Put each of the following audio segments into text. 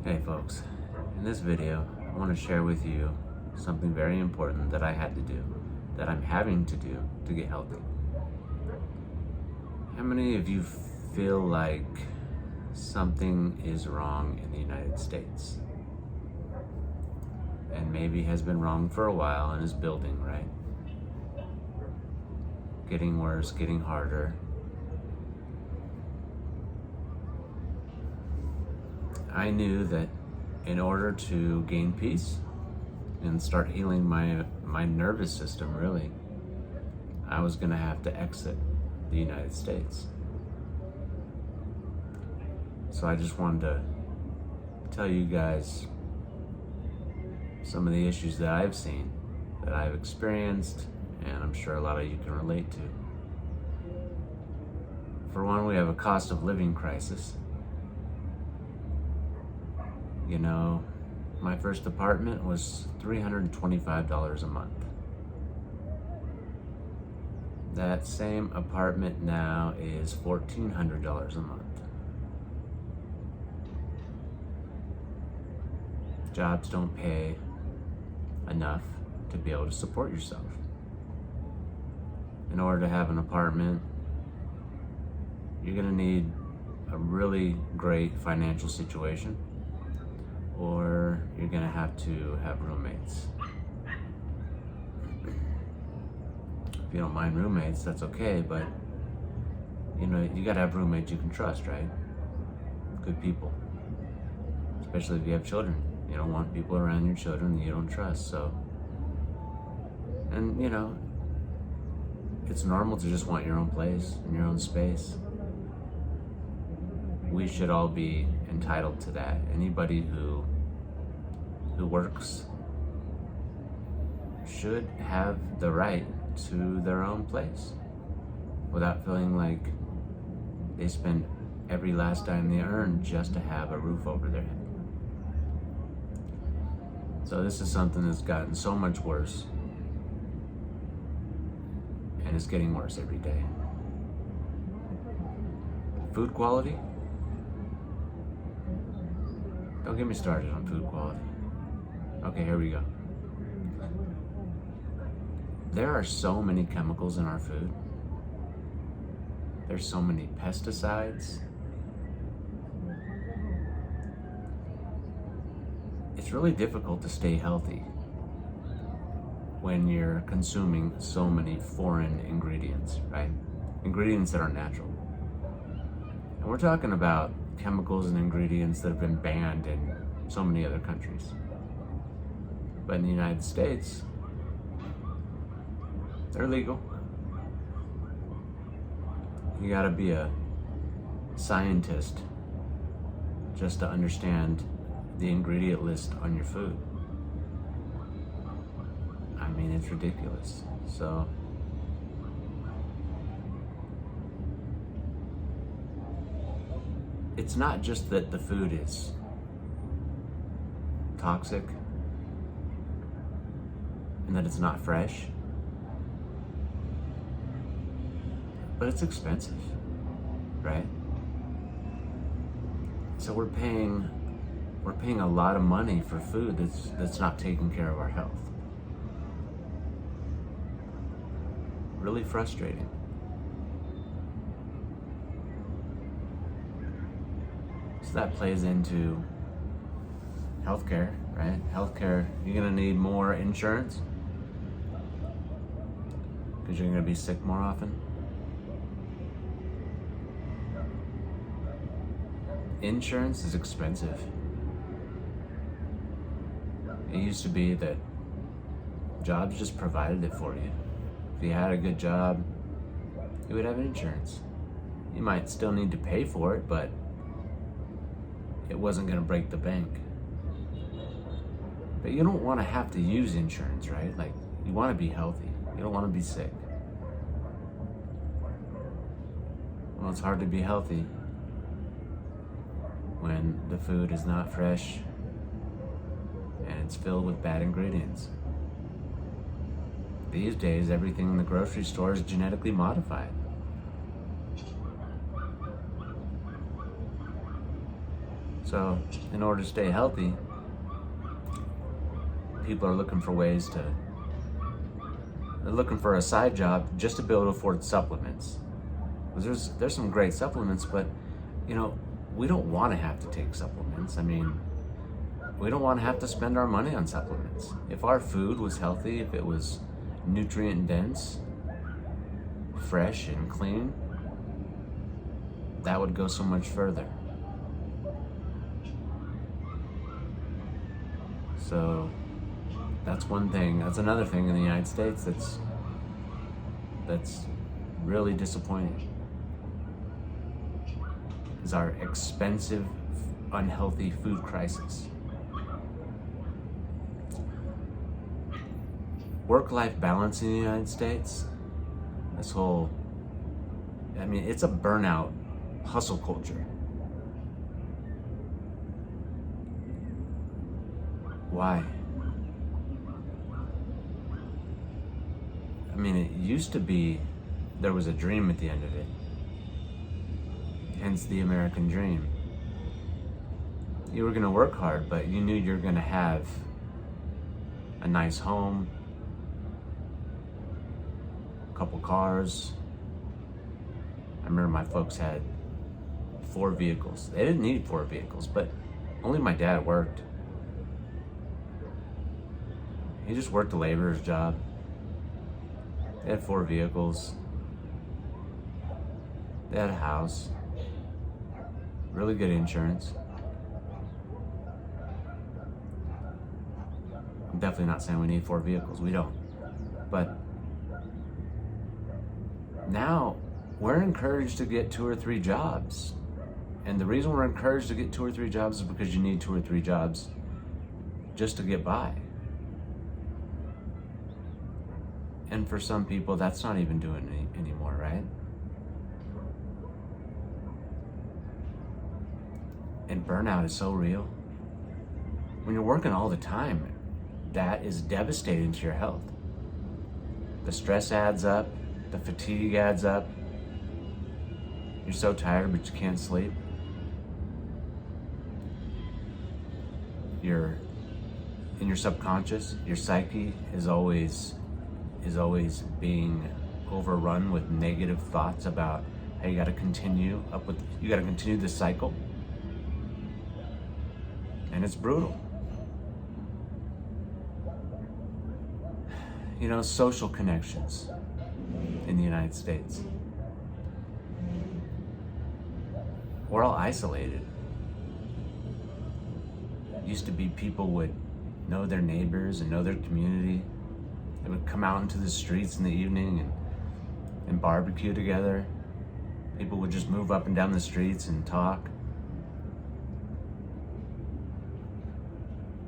Hey folks, in this video I want to share with you something very important that I had to do, that I'm having to do to get healthy. How many of you feel like something is wrong in the United States? And maybe has been wrong for a while and is building, right? Getting worse, getting harder. I knew that in order to gain peace and start healing my nervous system, really, I was going to have to exit the United States. So I just wanted to tell you guys some of the issues that I've seen, that I've experienced, and I'm sure a lot of you can relate to. For one, we have a cost of living crisis. You know, my first apartment was $325 a month. That same apartment now is $1,400 a month. Jobs don't pay enough to be able to support yourself. In order to have an apartment, you're gonna need a really great financial situation, or you're gonna have to have roommates. If you don't mind roommates, that's okay, but you know, you gotta have roommates you can trust, right? Good people. Especially if you have children. You don't want people around your children that you don't trust, so. And you know, it's normal to just want your own place and your own space. We should all be entitled to that. Anybody who works should have the right to their own place without feeling like they spend every last dime they earn just to have a roof over their head. So this is something that's gotten so much worse, and it's getting worse every day. Food quality? Don't get me started on food quality. Okay, here we go. There are so many chemicals in our food. There's so many pesticides. It's really difficult to stay healthy when you're consuming so many foreign ingredients, right? Ingredients that are natural. And we're talking about chemicals and ingredients that have been banned in so many other countries. But in the United States, they're legal. You gotta be a scientist just to understand the ingredient list on your food. I mean, it's ridiculous. So, it's not just that the food is toxic and that it's not fresh, but it's expensive, right? So we're paying a lot of money for food that's not taking care of our health. Really frustrating. So that plays into healthcare, right? Healthcare, you're gonna need more insurance because you're gonna be sick more often. Insurance is expensive. It used to be that jobs just provided it for you. If you had a good job, you would have insurance. You might still need to pay for it, but it wasn't gonna break the bank. But you don't wanna have to use insurance, right? Like, you wanna be healthy. You don't wanna be sick. Well, it's hard to be healthy when the food is not fresh and it's filled with bad ingredients. These days, everything in the grocery store is genetically modified. So in order to stay healthy, people are looking for they're looking for a side job just to be able to afford supplements. Because there's some great supplements, but we don't want to have to take supplements. I mean, we don't want to have to spend our money on supplements. If our food was healthy, if it was nutrient dense, fresh and clean, that would go so much further. So that's one thing. That's another thing in the United States that's really disappointing, is our expensive, unhealthy food crisis. Work-life balance in the United States, it's a burnout hustle culture. Why? I mean, it used to be there was a dream at the end of it. Hence the American dream. You were gonna work hard, but you knew you were gonna have a nice home, a couple cars. I remember my folks had 4 vehicles. They didn't need 4 vehicles, but only my dad worked. He just worked a laborer's job. They had 4 vehicles. They had a house. Really good insurance. I'm definitely not saying we need 4 vehicles. We don't. But now we're encouraged to get 2 or 3 jobs. And the reason we're encouraged to get 2 or 3 jobs is because you need 2 or 3 jobs just to get by. And for some people, that's not even doing it anymore, right? And burnout is so real. When you're working all the time, that is devastating to your health. The stress adds up, the fatigue adds up. You're so tired, but you can't sleep. In your subconscious, your psyche is always being overrun with negative thoughts about how you got to continue this cycle. And it's brutal. Social connections in the United States. We're all isolated. Used to be people would know their neighbors and know their community. They would come out into the streets in the evening and barbecue together. People would just move up and down the streets and talk.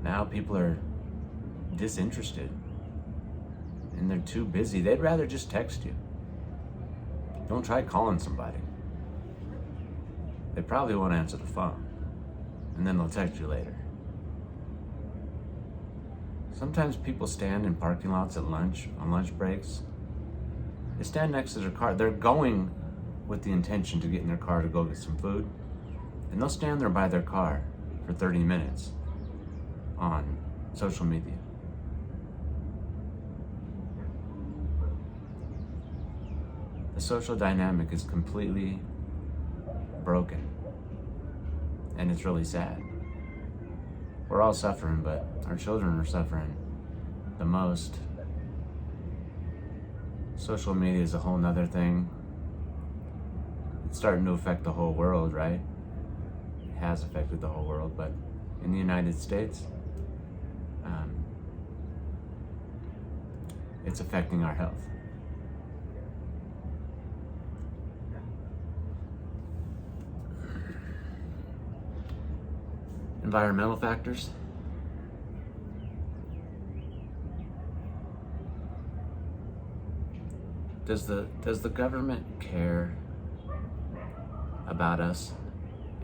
Now people are disinterested and they're too busy. They'd rather just text you. Don't try calling somebody. They probably won't answer the phone, and then they'll text you later. Sometimes people stand in parking lots at lunch, on lunch breaks. They stand next to their car. They're going with the intention to get in their car to go get some food, and they'll stand there by their car for 30 minutes on social media. The social dynamic is completely broken, and it's really sad. We're all suffering, but our children are suffering the most. Social media is a whole nother thing. It's starting to affect the whole world, right? It has affected the whole world, but in the United States, it's affecting our health. Environmental factors. Does the government care about us?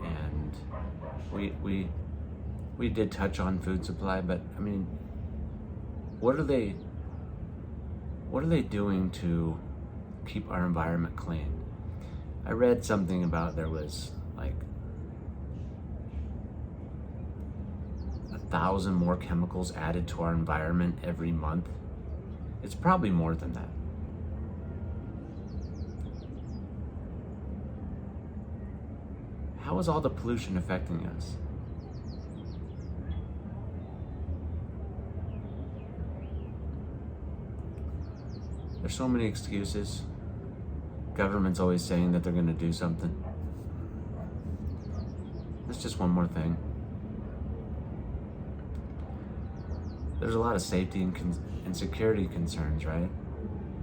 And we did touch on food supply, but I mean, what are they doing to keep our environment clean? I read something about there was like 1,000 more chemicals added to our environment every month. It's probably more than that. How is all the pollution affecting us? There's so many excuses. Government's always saying that they're going to do something. That's just one more thing. There's a lot of safety and security concerns, right?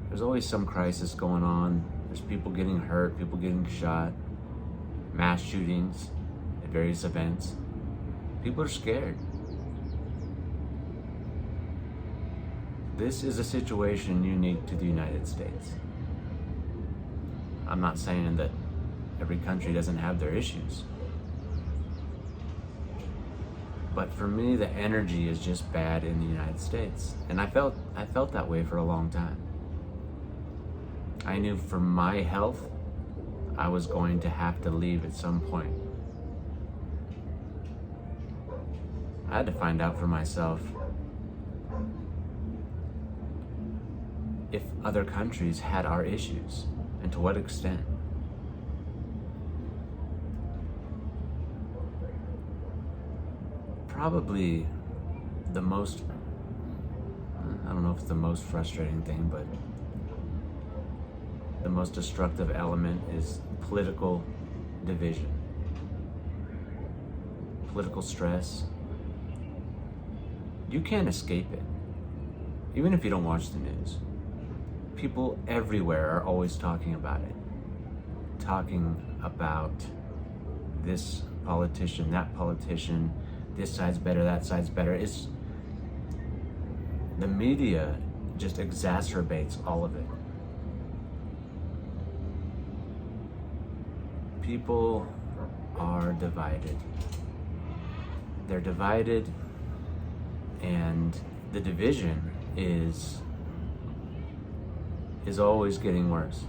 There's always some crisis going on. There's people getting hurt, people getting shot, mass shootings at various events. People are scared. This is a situation unique to the United States. I'm not saying that every country doesn't have their issues. But for me, the energy is just bad in the United States. And I felt that way for a long time. I knew for my health, I was going to have to leave at some point. I had to find out for myself if other countries had our issues and to what extent. Probably the most, I don't know if it's the most frustrating thing, but the most destructive element is political division, political stress. You can't escape it, even if you don't watch the news. People everywhere are always talking about it, talking about this politician, that politician, this side's better, that side's better. The media just exacerbates all of it. People are divided. They're divided, and the division is always getting worse.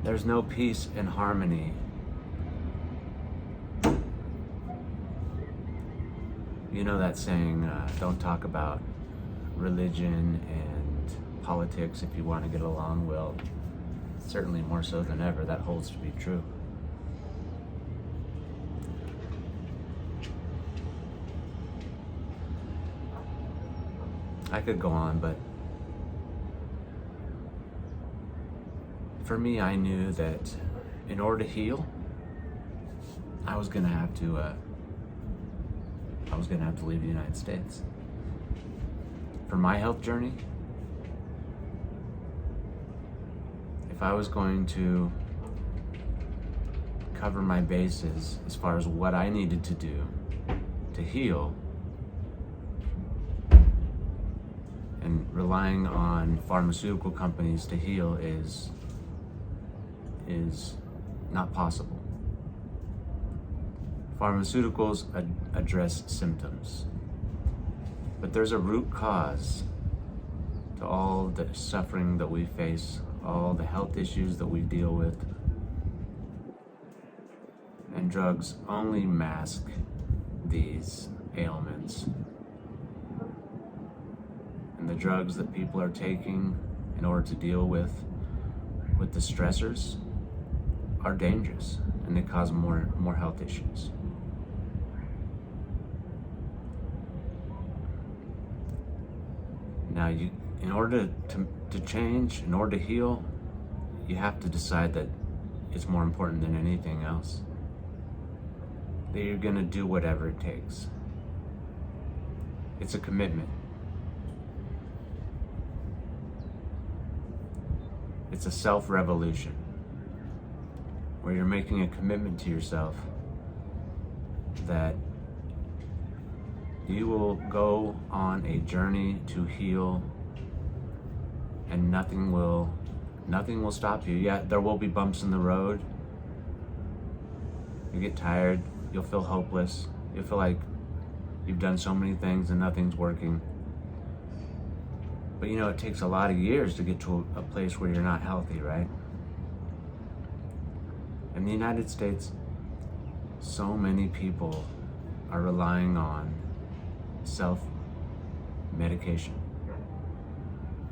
There's no peace and harmony. You know that saying, don't talk about religion and politics if you want to get along. Well, certainly more so than ever, that holds to be true. I could go on, but for me, I knew that in order to heal, I was gonna have to leave the United States. For my health journey, if I was going to cover my bases as far as what I needed to do to heal, and relying on pharmaceutical companies to heal is not possible. Pharmaceuticals address symptoms, but there's a root cause to all the suffering that we face, all the health issues that we deal with, and drugs only mask these ailments. And the drugs that people are taking in order to deal with the stressors are dangerous, and they cause more health issues. Now, in order to change, in order to heal, you have to decide that it's more important than anything else. That you're gonna do whatever it takes. It's a commitment. It's a self-revolution, where you're making a commitment to yourself that you will go on a journey to heal, and nothing will stop you. Yeah, there will be bumps in the road. You get tired, you'll feel hopeless, you'll feel like you've done so many things and nothing's working. But it takes a lot of years to get to a place where you're not healthy, right? In the United States, So many people are relying on self-medication.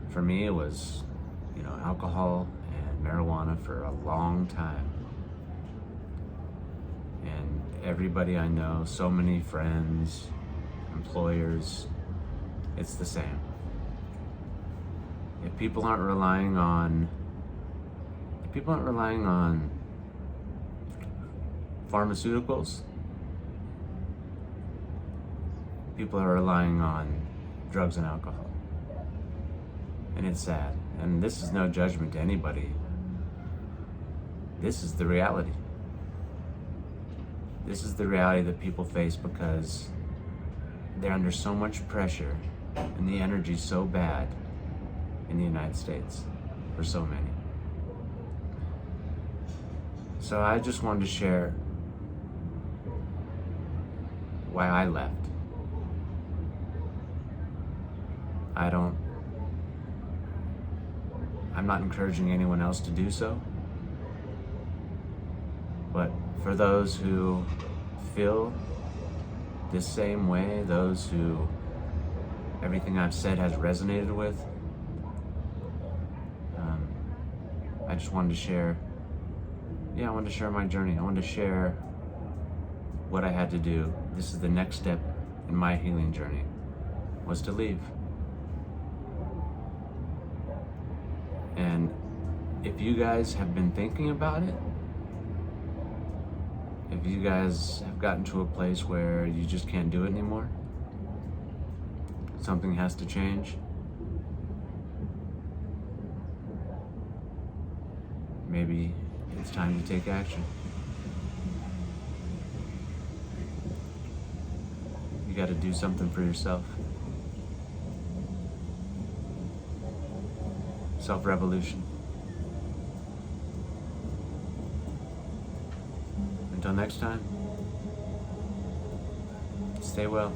For me, it was, alcohol and marijuana for a long time. And everybody I know, so many friends, employers, it's the same. If people aren't relying on pharmaceuticals, people are relying on drugs and alcohol. And it's sad. And this is no judgment to anybody. This is the reality. This is the reality that people face because they're under so much pressure and the energy's so bad in the United States for so many. So I just wanted to share why I left. I'm not encouraging anyone else to do so, but for those who feel this same way, those who everything I've said has resonated with, I just wanted to share, I wanted to share my journey. I wanted to share what I had to do. This is the next step in my healing journey, was to leave. And if you guys have been thinking about it, if you guys have gotten to a place where you just can't do it anymore, something has to change, maybe it's time to take action. You got to do something for yourself. Self-revolution. Until next time, stay well.